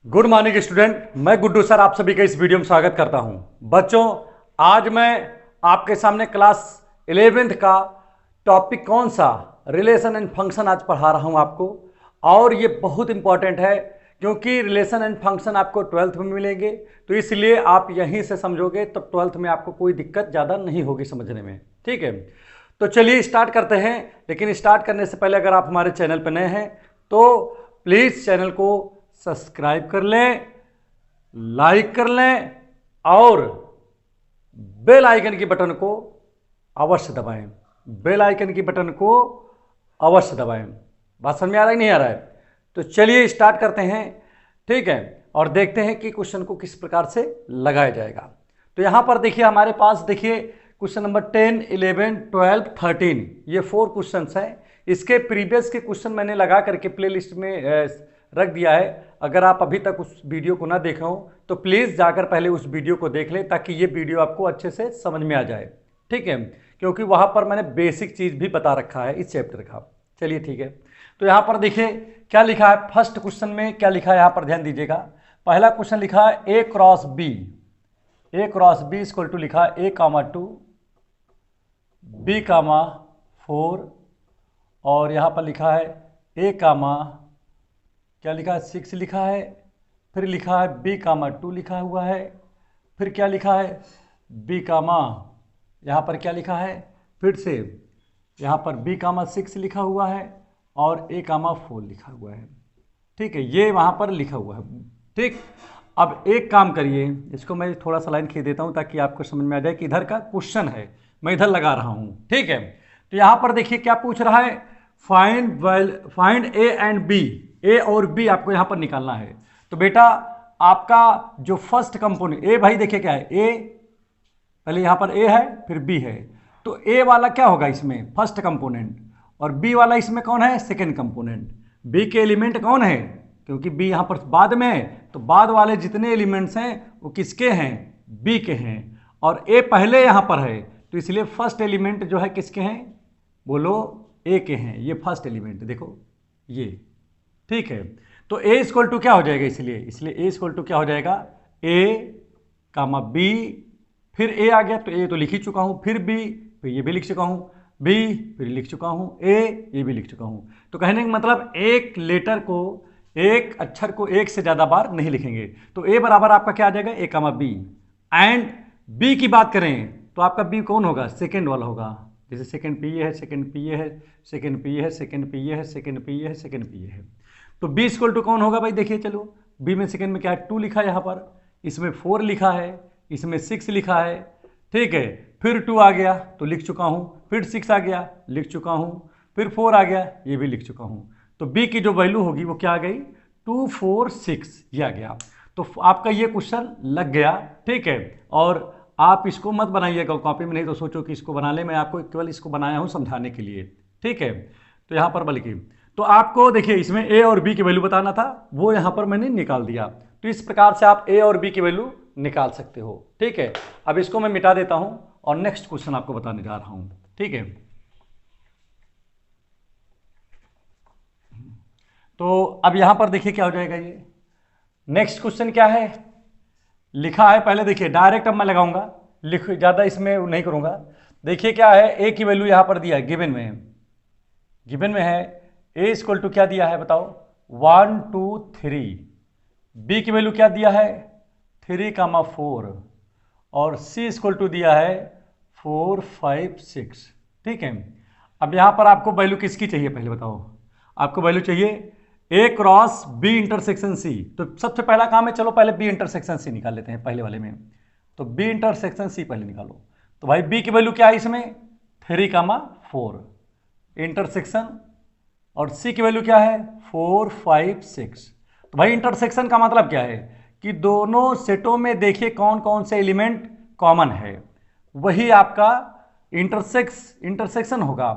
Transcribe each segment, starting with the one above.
Good morning student, मैं Guddu sir आप सभी का इस वीडियो में स्वागत करता हूं। बच्चों, आज मैं आपके सामने क्लास 11th का टॉपिक कौन सा रिलेशन एंड फंक्शन आज पढ़ा रहा हूं आपको। और ये बहुत इंपॉर्टेंट है क्योंकि रिलेशन एंड फंक्शन आपको 12th में मिलेंगे, तो इसलिए आप यहीं से समझोगे तो 12th में आपको कोई दिक्कत ज़्यादा नहीं होगी समझने में। ठीक है, तो चलिए स्टार्ट करते हैं। लेकिन स्टार्ट करने से पहले अगर आप हमारे चैनल पर नए हैं तो प्लीज़ चैनल को सब्सक्राइब कर लें, लाइक कर लें और बेल आइकन की बटन को अवश्य दबाएं। बेल आइकन की बटन को अवश्य दबाएं। बात समझ में आ रहा है नहीं आ रहा है? तो चलिए स्टार्ट करते हैं। ठीक है, और देखते हैं कि क्वेश्चन को किस प्रकार से लगाया जाएगा। तो यहां पर देखिए हमारे पास देखिए क्वेश्चन नंबर 10, 11, 12, 13 ये 4 क्वेश्चन हैं। इसके प्रीवियस के क्वेश्चन मैंने लगा करके प्लेलिस्ट में रख दिया है। अगर आप अभी तक उस वीडियो को ना देखे हो तो प्लीज़ जाकर पहले उस वीडियो को देख लें ताकि ये वीडियो आपको अच्छे से समझ में आ जाए। ठीक है, क्योंकि वहाँ पर मैंने बेसिक चीज़ भी बता रखा है इस चैप्टर का। चलिए ठीक है, तो यहाँ पर देखिए क्या लिखा है। फर्स्ट क्वेश्चन में क्या लिखा है यहाँ पर ध्यान दीजिएगा। पहला क्वेश्चन लिखा है A cross B equal to लिखा है A, 2 B, 4 और यहाँ पर लिखा है A, क्या लिखा है 6 लिखा है। फिर लिखा है B, 2 लिखा हुआ है। फिर क्या लिखा है B, यहाँ पर क्या लिखा है फिर से यहाँ पर B, 6 लिखा हुआ है और A, 4 लिखा हुआ है। ठीक है, ये वहाँ पर लिखा हुआ है। ठीक, अब एक काम करिए, इसको मैं थोड़ा सा लाइन खींच देता हूँ ताकि आपको समझ में आ जाए कि इधर का क्वेश्चन है, मैं इधर लगा रहा हूँ। ठीक है, तो यहाँ पर देखिए क्या पूछ रहा है, फाइंड ए एंड बी। ए और बी आपको यहाँ पर निकालना है। तो बेटा आपका जो फर्स्ट कंपोनेंट ए, भाई देखिए क्या है ए, पहले यहाँ पर ए है फिर बी है, तो ए वाला क्या होगा इसमें फर्स्ट कंपोनेंट और बी वाला इसमें कौन है सेकेंड कंपोनेंट। बी के एलिमेंट कौन है, क्योंकि बी यहाँ पर बाद में है तो बाद वाले जितने एलिमेंट्स हैं वो किसके हैं बी के हैं और ए पहले यहाँ पर है तो इसलिए फर्स्ट एलिमेंट जो है किसके हैं बोलो ए के हैं। ये फर्स्ट एलिमेंट देखो ये। ठीक है, तो ए इक्वल टू क्या हो जाएगा, इसलिए ए इक्वल टू क्या हो जाएगा ए, बी, फिर ए आ गया तो ए तो लिख ही चुका हूँ, फिर बी, फिर ये भी लिख चुका हूँ, बी फिर लिख चुका हूँ, ए ये भी लिख चुका हूँ। तो कहने का मतलब एक लेटर को, एक अक्षर को एक से ज़्यादा बार नहीं लिखेंगे। तो ए बराबर आपका क्या आ जाएगा ए, बी। एंड बी की बात करें तो आपका बी कौन होगा सेकेंड वाला होगा। जैसे सेकेंड पी है, सेकेंड पी है, सेकेंड पी है, सेकेंड पी है, सेकेंड पी है, सेकेंड पी है। तो बी इक्वल टू कौन होगा भाई, देखिए चलो बी में सेकेंड में क्या है 2 लिखा है यहाँ पर, इसमें 4 लिखा है, इसमें 6 लिखा है। ठीक है, फिर 2 आ गया तो लिख चुका हूँ, फिर 6 आ गया लिख चुका हूँ, फिर 4 आ गया ये भी लिख चुका हूँ। तो बी की जो वैल्यू होगी वो क्या आ गई 2, 4, 6 ये आ गया। तो आपका ये क्वेश्चन लग गया। ठीक है, और आप इसको मत बनाइएगा कॉपी में, नहीं तो सोचो कि इसको बना ले, मैं आपको केवल इसको बनाया हूँ समझाने के लिए। ठीक है, तो यहाँ पर बल्कि तो आपको देखिए इसमें ए और बी की वैल्यू बताना था, वो यहाँ पर मैंने निकाल दिया। तो इस प्रकार से आप ए और बी की वैल्यू निकाल सकते हो। ठीक है, अब इसको मैं मिटा देता हूँ और नेक्स्ट क्वेश्चन आपको बताने जा रहा हूँ। ठीक है, तो अब यहाँ पर देखिए क्या हो जाएगा, ये नेक्स्ट क्वेश्चन क्या है लिखा है। पहले देखिए डायरेक्ट अब मैं लगाऊंगा, लिख ज़्यादा इसमें नहीं करूँगा। देखिए क्या है ए की वैल्यू यहाँ पर दिया है, गिवन में है ए इक्वल टू क्या दिया है बताओ 1, 2, 3। बी की वैल्यू क्या दिया है 3, 4 और सी इक्वल टू दिया है 4, 5, 6। ठीक है, अब यहाँ पर आपको वैल्यू किसकी चाहिए पहले बताओ, आपको वैल्यू चाहिए ए क्रॉस बी इंटरसेक्शन सी। तो सबसे पहला काम है, चलो पहले बी इंटरसेक्शन सी निकाल लेते हैं पहले वाले में। तो बी इंटरसेक्शन सी पहले निकालो। तो भाई बी की वैल्यू क्या है इसमें 3, 4 इंटरसेक्शन और सी की वैल्यू क्या है 4, 5, 6। तो भाई इंटरसेक्शन का मतलब क्या है कि दोनों सेटों में देखिए कौन कौन से एलिमेंट कॉमन है, वही आपका इंटरसेक्शन होगा।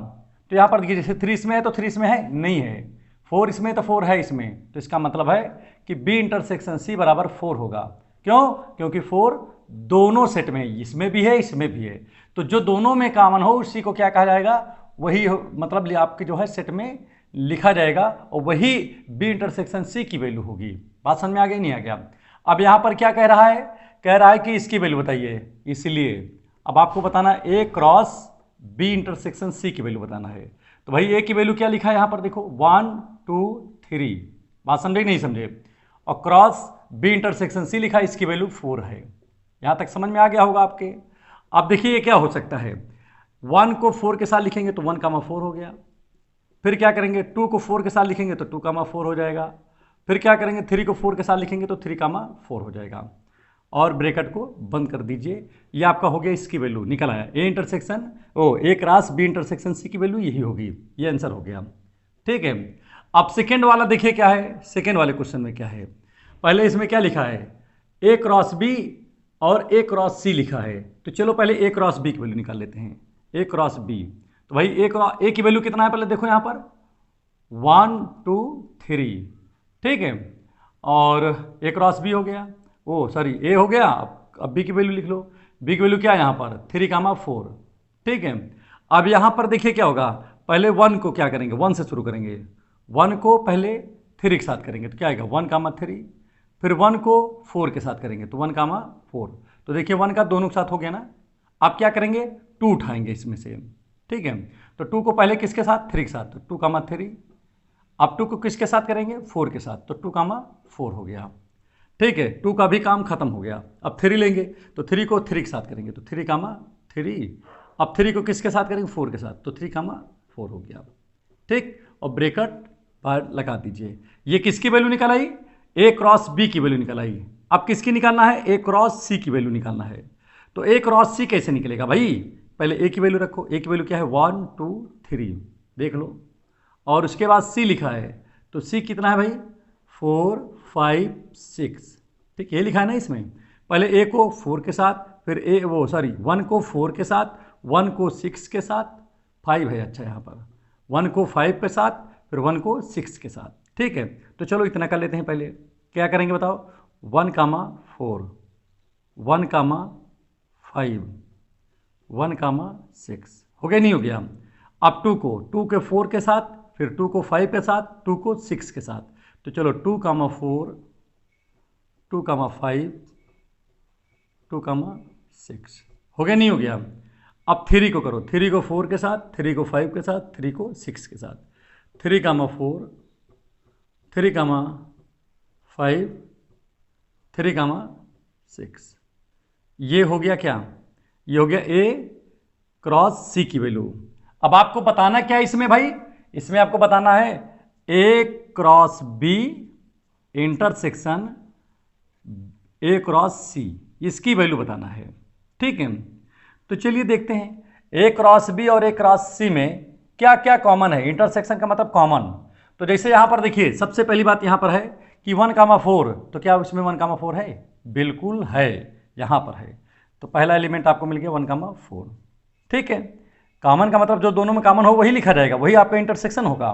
तो यहाँ पर देखिए जैसे 3 इसमें है तो 3 इसमें है नहीं है, 4 इसमें तो 4 है इसमें, तो इसका मतलब है कि बी इंटरसेक्शन सी बराबर 4 होगा। क्यों, क्योंकि 4 दोनों सेट में, इसमें भी है इसमें भी है, तो जो दोनों में कॉमन हो उसी को क्या कहा जाएगा, वही मतलब आपके जो है सेट में लिखा जाएगा और वही बी इंटरसेक्शन सी की वैल्यू होगी। बात समझ में आ गई नहीं आ गया? अब यहाँ पर क्या कह रहा है, कह रहा है कि इसकी वैल्यू बताइए, इसलिए अब आपको बताना ए क्रॉस बी इंटरसेक्शन सी की वैल्यू बताना है। तो भाई ए की वैल्यू क्या लिखा है यहाँ पर देखो 1 2 3, बात समझे नहीं समझे, और क्रॉस बी इंटरसेक्शन सी लिखा है, इसकी वैल्यू 4 है। यहाँ तक समझ में आ गया होगा आपके। अब देखिए ये क्या हो सकता है, 1 को 4 के साथ लिखेंगे तो 1,4 हो गया, फिर क्या करेंगे 2 को 4 के साथ लिखेंगे तो 2,4 हो जाएगा, फिर क्या करेंगे 3 को 4 के साथ लिखेंगे तो 3,4 हो जाएगा, और ब्रैकेट को बंद कर दीजिए। ये आपका हो गया, इसकी वैल्यू निकल आया, A intersection A cross B intersection C की वैल्यू यही होगी, ये आंसर हो गया। ठीक है, अब सेकेंड वाला देखिए क्या है, सेकेंड वाले क्वेश्चन में क्या है। पहले इसमें क्या लिखा है, ए क्रॉस बी और ए क्रॉस सी लिखा है, तो चलो पहले ए क्रॉस बी की वैल्यू निकाल लेते हैं। ए क्रॉस बी, तो भाई ए की वैल्यू कितना है पहले देखो यहाँ पर 1 2 3, ठीक है, और ए क्रॉस बी हो गया, ओ सॉरी ए हो गया। अब बी की वैल्यू लिख लो, बी की वैल्यू क्या है यहाँ पर 3,4, ठीक है। अब यहाँ पर देखिए क्या होगा, पहले 1 को क्या करेंगे, 1 से शुरू करेंगे, 1 को पहले 3 के साथ करेंगे तो क्या आएगा 1,3, फिर 1 को 4 के साथ करेंगे तो 1,4, तो देखिए 1 का दोनों के साथ हो गया ना। अब क्या करेंगे 2 उठाएंगे इसमें से, ठीक है, तो 2 को पहले किसके साथ 3 के साथ, तो 2,3, अब 2 को किसके साथ करेंगे 4 के साथ, तो 2,4 हो गया, ठीक है, 2 का भी काम खत्म हो गया। अब 3 लेंगे तो 3 को 3 के साथ करेंगे तो 3,3, अब 3 को किसके साथ करेंगे 4 के साथ, तो 3,4 हो गया, ठीक, और ब्रैकेट बाहर लगा दीजिए। ये किसकी वैल्यू निकल आई, ए क्रॉस बी की वैल्यू निकल आई। अब किसकी निकालना है, ए क्रॉस सी की वैल्यू निकालना है। तो ए क्रॉस सी कैसे निकलेगा भाई, पहले ए की वैल्यू रखो, ए की वैल्यू क्या है 1 2 3, देख लो, और उसके बाद सी लिखा है, तो सी कितना है भाई 4 5 6, ठीक, ये लिखा है ना इसमें, पहले ए को 4 के साथ, फिर 1 को 4 के साथ, 1 को 6 के साथ, 5 है, अच्छा यहाँ पर 1 को 5 के साथ, फिर 1 को 6 के साथ, ठीक है। तो चलो इतना कर लेते हैं, पहले क्या करेंगे बताओ 1,4 1,5 1,6 हो गया नहीं हो गया। अब 2 को 2 के 4 के साथ, फिर 2 को 5 के साथ, 2 को 6 के साथ, तो चलो 2,4 2,5 2,6 हो गया नहीं हो गया। अब 3 को करो, 3 को 4 के साथ, 3 को 5 के साथ, 3 को 6 के साथ, 3,4 3,5 3,6, ये हो गया क्या, ये हो गया ए क्रॉस सी की वैल्यू। अब आपको बताना क्या है इसमें भाई, इसमें आपको बताना है A cross B intersection A cross C, इसकी वैल्यू बताना है, ठीक है। तो चलिए देखते हैं ए क्रॉस बी और ए क्रॉस सी में क्या क्या कॉमन है। इंटरसेक्शन का मतलब कॉमन, तो जैसे यहां पर देखिए सबसे पहली बात यहां पर है कि 1,4, तो क्या उसमें 1,4 है, बिल्कुल है, यहां पर है, तो पहला एलिमेंट आपको मिल गया 1,4, ठीक है। कॉमन का मतलब जो दोनों में कॉमन हो वही लिखा जाएगा, वही आपका इंटरसेक्शन होगा।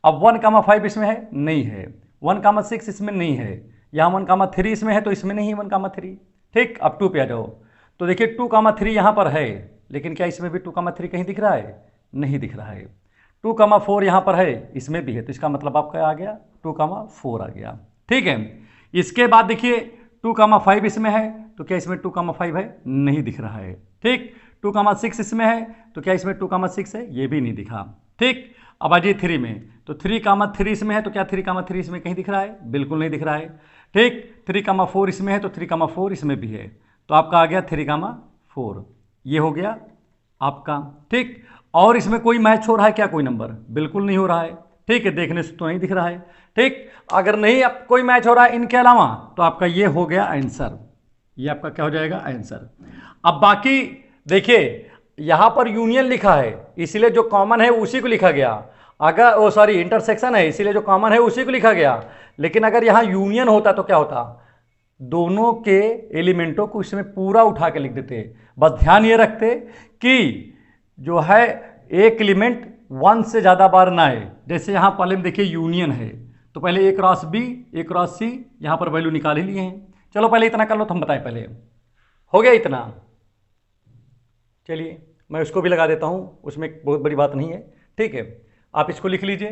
अब 1,5 इसमें है, नहीं है, 1,6 इसमें नहीं है, यहाँ 1,3 इसमें है तो इसमें नहीं है 1,3, ठीक। अब 2 पे आ जाओ, तो देखिए 2,3 यहाँ पर है, लेकिन क्या इसमें भी 2,3 कहीं दिख रहा है, नहीं दिख रहा है। 2,4 यहाँ पर है, इसमें भी है, तो इसका मतलब आपका आ गया 2,4 आ गया, ठीक है। इसके बाद देखिए 2,5 इसमें है, तो क्या इसमें 2,5 है, नहीं दिख रहा है, ठीक। 2,6 इसमें है, तो क्या इसमें 2,6 है, ये भी नहीं दिखा, ठीक। अब आ जाइए 3 में, तो 3,3 इसमें है, तो क्या 3,3 इसमें कहीं दिख रहा है, बिल्कुल नहीं दिख रहा है, ठीक। 3,4 इसमें है, तो 3,4 इसमें भी है, तो आपका आ गया 3,4, ये हो गया आपका, ठीक। और इसमें कोई मैच हो रहा है क्या, कोई नंबर बिल्कुल नहीं हो रहा है, ठीक है, देखने से तो नहीं दिख रहा है, ठीक। अगर नहीं अब कोई मैच हो रहा है इनके अलावा, तो आपका ये हो गया आंसर, ये आपका क्या हो जाएगा आंसर। अब बाकी देखिए यहां पर यूनियन लिखा है, इसलिए जो कॉमन है उसी को लिखा गया, अगर सॉरी इंटरसेक्शन है इसलिए जो कॉमन है उसी को लिखा गया, लेकिन अगर यहां यूनियन होता तो क्या होता, दोनों के एलिमेंटों को इसमें पूरा उठा के लिख देते। बस ध्यान ये रखते कि जो है एक एलिमेंट 1 से ज़्यादा बार ना आए, जैसे यहाँ पहले में देखिए यूनियन है, तो पहले ए क्रॉस बी ए क्रॉस सी, यहाँ पर वैल्यू निकाल ही लिए हैं। चलो पहले इतना कर लो तो हम बताएं, पहले हो गया इतना, चलिए मैं उसको भी लगा देता हूँ, उसमें बहुत बड़ी बात नहीं है, ठीक है। आप इसको लिख लीजिए,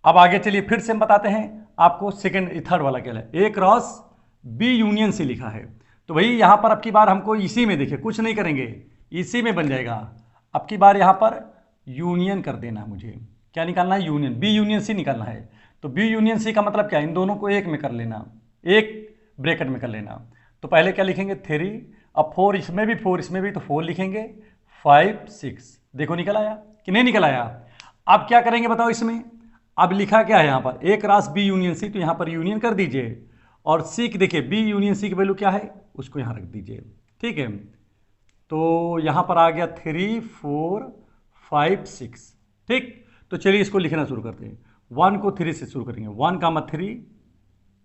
अब आगे चलिए फिर से हम बताते हैं आपको सेकंड थर्ड वाला क्या है। A cross B union C लिखा है, तो भाई यहां पर अब की बार हमको इसी में देखिए कुछ नहीं करेंगे, इसी में बन जाएगा। अब की बार यहां पर यूनियन कर देना है, मुझे क्या निकालना है, यूनियन, बी यूनियन सी निकालना है। तो बी यूनियन सी का मतलब क्या है, इन दोनों को एक में कर लेना, एक ब्रैकेट में कर लेना। तो पहले क्या लिखेंगे 3, अब 4 इसमें भी 4 इसमें भी, तो 4 लिखेंगे, 5 6, देखो निकल आया कि नहीं निकल आया। अब क्या करेंगे बताओ इसमें, अब लिखा क्या है यहाँ पर, ए क्रॉस बी यूनियन सी, तो यहाँ पर यूनियन कर दीजिए, और सी की देखिए बी यूनियन सी की वैल्यू क्या है उसको यहाँ रख दीजिए, ठीक है। तो यहाँ पर आ गया 3 4 5 6, ठीक। तो चलिए इसको लिखना शुरू करते हैं। 1 को 3 से शुरू करेंगे, 1,3,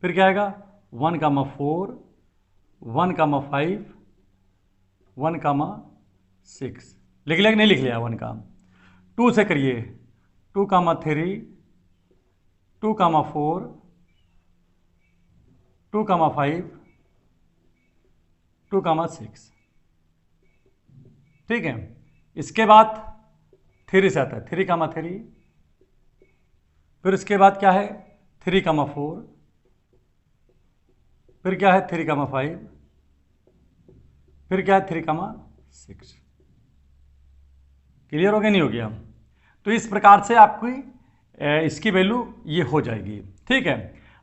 फिर क्या आएगा 1,4, 1,5, 1,6, लिख लिया कि नहीं लिख लिया 1 का। 2 से करिए, 2,3, 2,4, 2,5, 2,6, ठीक है। इसके बाद 3 से आता है 3,3, फिर इसके बाद क्या है 3,4, फिर क्या है 3,5, फिर क्या है 3,6। क्लियर हो गया नहीं हो गया। तो इस प्रकार से आपकी इसकी वैल्यू ये हो जाएगी, ठीक है।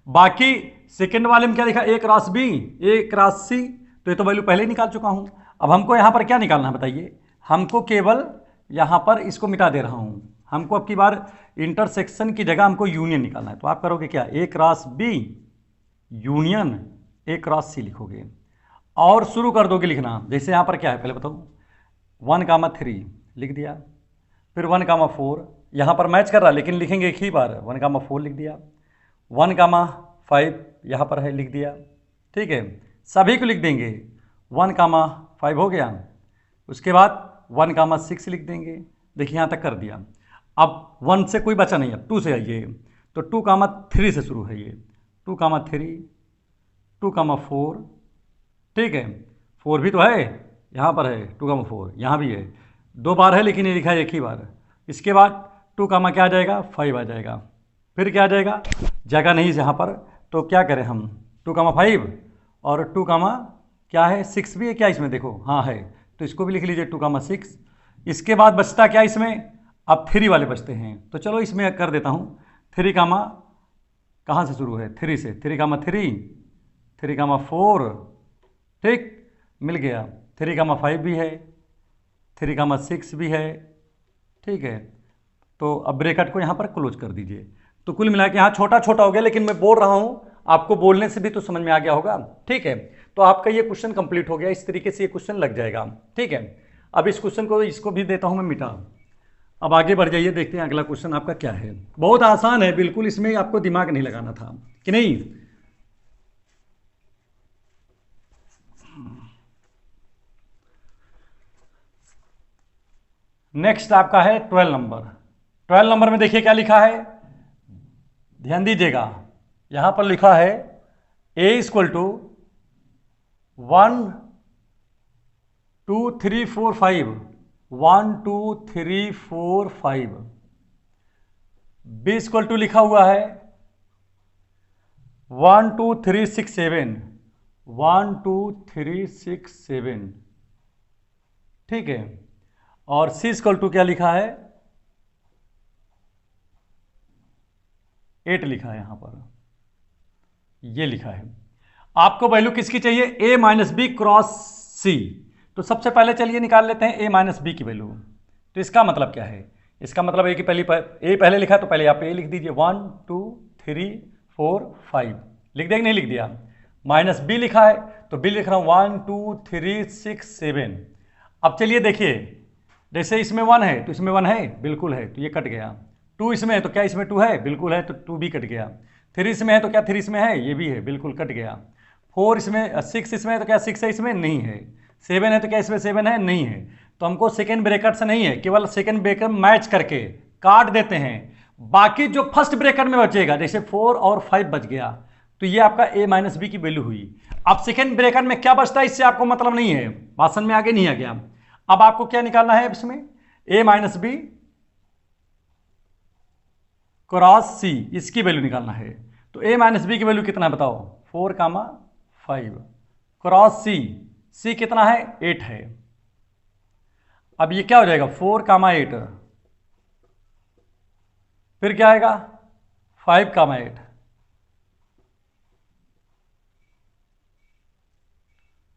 बाकी सेकंड वाले में क्या लिखा, ए क्रॉस बी, ए क्रॉस सी, तो ये तो वैल्यू पहले ही निकाल चुका हूं। अब हमको यहां पर क्या निकालना है बताइए, हमको केवल यहां पर इसको मिटा दे रहा हूं, हमको अब की बार इंटरसेक्शन की जगह हमको यूनियन निकालना है। तो आप करोगे क्या, A cross B union A cross C लिखोगे, और शुरू कर दोगे लिखना। जैसे यहां पर क्या है पहले बताओ, 1,3 लिख दिया, फिर 1,4, यहाँ पर मैच कर रहा है लेकिन लिखेंगे एक ही बार, 1,4 लिख दिया, 1,5 यहाँ पर है लिख दिया, ठीक है। सभी को लिख देंगे, 1,5 हो गया, उसके बाद 1,6 लिख देंगे, देखिए यहाँ तक कर दिया। अब 1 से कोई बचा नहीं, अब 2 से आइए, तो 2,3 से शुरू है ये, 2,3, 2,4, ठीक है, 4 भी तो है यहाँ पर है, 2,4 यहाँ भी है, 2 बार है लेकिन ये लिखा है एक ही बार। इसके बाद 2 क्या आ जाएगा 5 आ जाएगा, फिर क्या आ जाएगा, जगह नहीं यहाँ पर, तो क्या करें हम 2,5 और 2, क्या है 6 भी है क्या इसमें, देखो हाँ है, तो इसको भी लिख लीजिए 2,6। इसके बाद बचता क्या इसमें, अब 3 वाले बचते हैं, तो चलो इसमें कर देता हूँ 3, कहाँ से शुरू है 3 से, 3,3, 3,4, ठीक, मिल गया, 3,5 भी है, 3,6 भी है, ठीक है। तो अब ब्रैकेट को यहाँ पर क्लोज कर दीजिए। तो कुल मिला के यहाँ छोटा छोटा हो गया, लेकिन मैं बोल रहा हूँ आपको बोलने से भी तो समझ में आ गया होगा, ठीक है। तो आपका ये क्वेश्चन कंप्लीट हो गया, इस तरीके से ये क्वेश्चन लग जाएगा, ठीक है। अब इस क्वेश्चन को इसको भी देता हूँ मैं मिटा। अब आगे बढ़ जाइए, देखते हैं अगला क्वेश्चन आपका क्या है। बहुत आसान है बिल्कुल, इसमें आपको दिमाग नहीं लगाना था कि नहीं। नेक्स्ट आपका है 12 नंबर। 12 नंबर में देखिए क्या लिखा है, ध्यान दीजिएगा, यहां पर लिखा है a equal to 1 2 3 4 5, 1 2 3 4 5, b equal to लिखा हुआ है 1 2 3 6 7, 1 2 3 6 7, ठीक है। और c इक्वल टू क्या लिखा है 8 लिखा है, यहां पर ये लिखा है। आपको वैल्यू किसकी चाहिए, a minus B cross c। तो सबसे पहले चलिए निकाल लेते हैं a माइनस बी की वैल्यू। तो इसका मतलब क्या है, इसका मतलब है कि पहले a पहले लिखा तो पहले आप a लिख दीजिए, 1 2 3 4 5 लिख दिया कि नहीं लिख दिया। माइनस b लिखा है तो b लिख रहा हूं 1 2 3 6 7। अब चलिए देखिए, जैसे इसमें 1 है तो इसमें 1 है, बिल्कुल है, तो ये कट गया। 2 इसमें है तो क्या इसमें 2 है, बिल्कुल है, तो 2 भी कट गया। 3 इसमें है तो क्या 3 इसमें है, ये भी है, बिल्कुल कट गया। 4 इसमें 6 इसमें है तो क्या 6 है इसमें, नहीं है। 7 है तो क्या इसमें 7 है, नहीं है। तो हमको सेकेंड ब्रैकेट से नहीं है, केवल सेकेंड ब्रैकेट मैच करके काट देते हैं। बाकी जो फर्स्ट ब्रैकेट में बचेगा, जैसे 4 और 5 बच गया, तो ये आपका a माइनस बी की वैल्यू हुई। अब सेकेंड ब्रैकेट में क्या बचता है इससे आपको मतलब नहीं है, भाषण में आगे नहीं आ गया। अब आपको क्या निकालना है इसमें, a minus B cross C, इसकी वैल्यू निकालना है। तो a माइनस बी की वैल्यू कितना है बताओ, 4, 5 क्रॉस सी, सी कितना है 8 है। अब ये क्या हो जाएगा 4, 8 फिर क्या आएगा 5, 8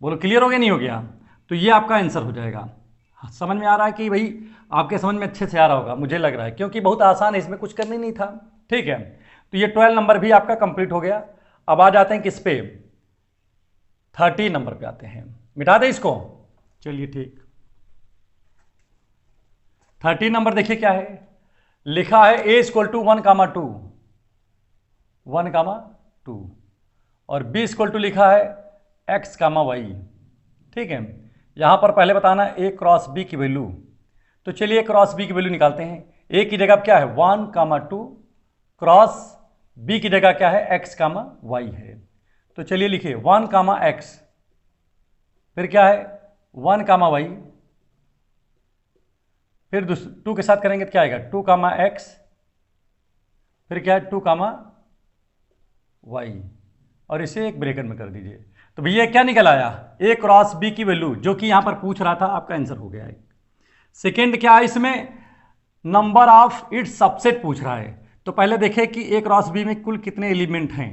बोलो क्लियर हो गया नहीं हो गया। तो ये आपका आंसर हो जाएगा। समझ में आ रहा है कि भाई आपके समझ में अच्छे से आ रहा होगा, मुझे लग रहा है, क्योंकि बहुत आसान है, इसमें कुछ करने नहीं था। ठीक है, तो ये 12 नंबर भी आपका कंप्लीट हो गया। अब आ जाते हैं किस पे, 13 नंबर पे आते हैं। मिटा दे इसको, चलिए ठीक। 13 नंबर देखिए क्या है, लिखा है a इक्वल टू 1, 2 और b इक्वल टू लिखा है x, y। ठीक है, यहां पर पहले बताना a क्रॉस b की वैल्यू। तो चलिए क्रॉस b की वैल्यू निकालते हैं। a की जगह क्या है 1, 2 क्रॉस b की जगह क्या है x, y है। तो चलिए लिखिए 1, x फिर क्या है 1, y फिर 2 के साथ करेंगे तो क्या आएगा 2, x फिर क्या है 2, y और इसे एक ब्रैकेट में कर दीजिए। तो भैया क्या निकल आया a क्रॉस b की वैल्यू, जो कि यहां पर पूछ रहा था, आपका आंसर हो गया है। सेकेंड क्या है, इसमें नंबर ऑफ इट्स सबसेट पूछ रहा है। तो पहले देखें कि a क्रॉस b में कुल कितने एलिमेंट हैं।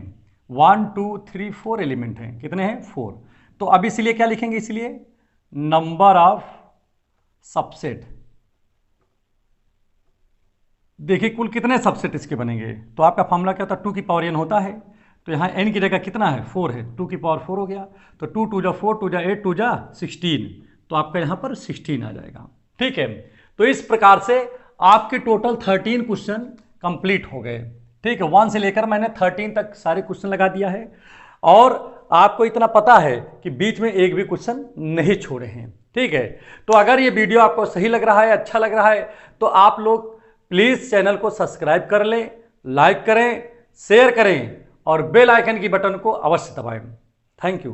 1, 2, 3, 4 एलिमेंट हैं। कितने हैं 4। तो अब इसलिए क्या लिखेंगे, इसलिए नंबर ऑफ सबसेट। देखिए कुल कितने सबसेट इसके बनेंगे। तो आपका फॉर्मूला क्या होता है 2 की पावर n होता है। तो यहाँ n की जगह कितना है 4 है, 2 की पावर 4 हो गया। तो 2 2 जा 4, 2 जा 8, 2 जा 16। तो आपका यहाँ पर 16 आ जाएगा। ठीक है, तो इस प्रकार से आपके टोटल 13 क्वेश्चन कंप्लीट हो गए। ठीक है, 1 से लेकर मैंने 13 तक सारे क्वेश्चन लगा दिया है। और आपको इतना पता है कि बीच में एक भी क्वेश्चन नहीं छोड़े हैं। ठीक है, तो अगर ये वीडियो आपको सही लग रहा है, अच्छा लग रहा है, तो आप लोग प्लीज चैनल को सब्सक्राइब कर लें, लाइक करें, शेयर करें और बेल आइकन की बटन को अवश्य दबाएं। Thank you.